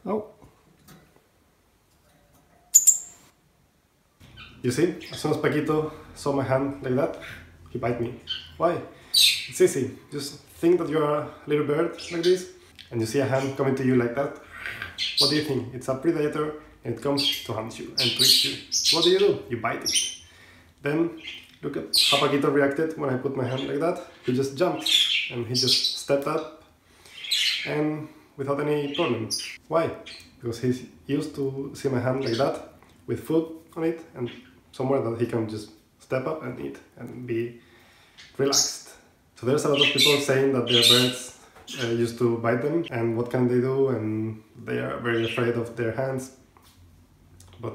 Oh. You see, as soon as Paquito saw my hand like that, he bite me. Why? It's easy. Just think that you're a little bird like this, and you see a hand coming to you like that. What do you think? It's a predator, and it comes to hunt you and trick you. What do? You bite it. Then look at how Paquito reacted when I put my hand like that. He just jumped, and he just stepped up, and without any problem. Why? Because he's used to see my hand like that, with food on it, and somewhere that he can just step up and eat and be relaxed. So there's a lot of people saying that their birds used to bite them, and what can they do, and they are very afraid of their hands. But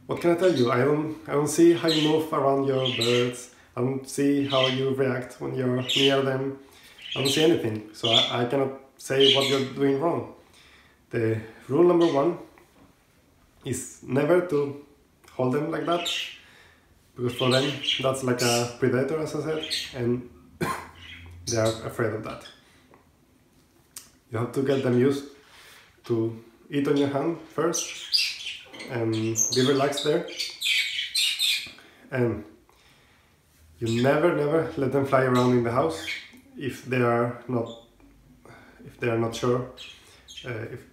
what can I tell you? I don't see how you move around your birds. I don't see how you react when you're near them. I don't see anything, so I cannot say what you're doing wrong. The rule number one is never to hold them like that, because for them that's like a predator, as I said, and they are afraid of that. You have to get them used to eat on your hand first and be relaxed there, and you never let them fly around in the house if they are not sure,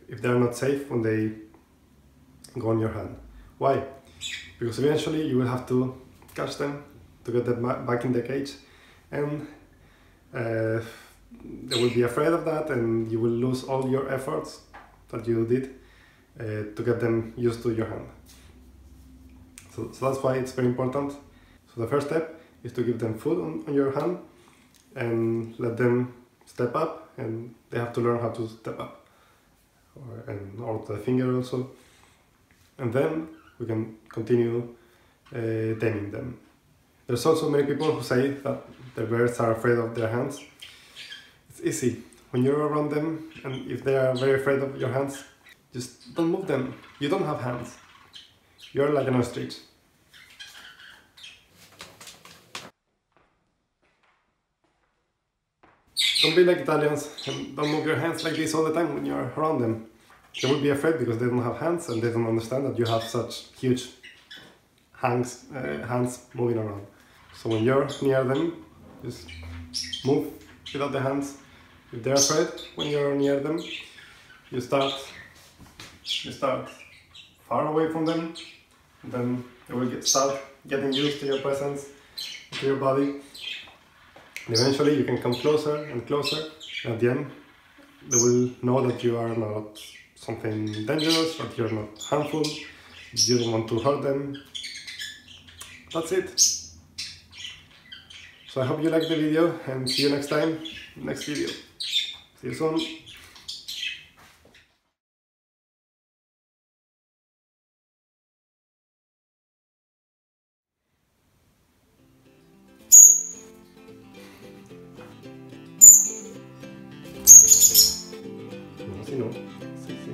if they are not safe when they go on your hand. Why? Because eventually you will have to catch them to get them back in the cage, and they will be afraid of that, and you will lose all your efforts that you did to get them used to your hand. So that's why it's very important. So the first step is to give them food on your hand and let them step up, and they have to learn how to step up, or the finger also, and then we can continue taming them. There's also many people who say that the birds are afraid of their hands. It's easy. When you're around them, and if they are very afraid of your hands, just don't move them. You don't have hands. You're like an ostrich. Don't be like Italians and don't move your hands like this all the time when you're around them. They will be afraid because they don't have hands, and they don't understand that you have such huge hands moving around. So when you're near them, just move without the hands. If they're afraid when you're near them, you start far away from them, and then they will start getting used to your presence, to your body. And eventually you can come closer and closer, and at the end they will know that you are not something dangerous, that you're not harmful, you don't want to hurt them. That's it. So I hope you liked the video, and see you next time, next video. See you soon. No, así no. Sí, sí.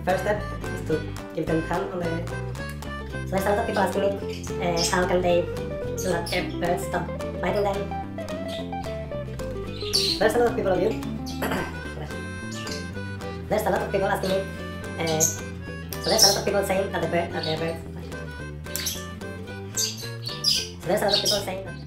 First step is to give them hand on the... So there's a lot of people asking me how can they do that their birds stop biting them. There's a lot of people of you. There's a lot of people asking me. So there's a lot of people saying that their birds. So there's a lot of people saying that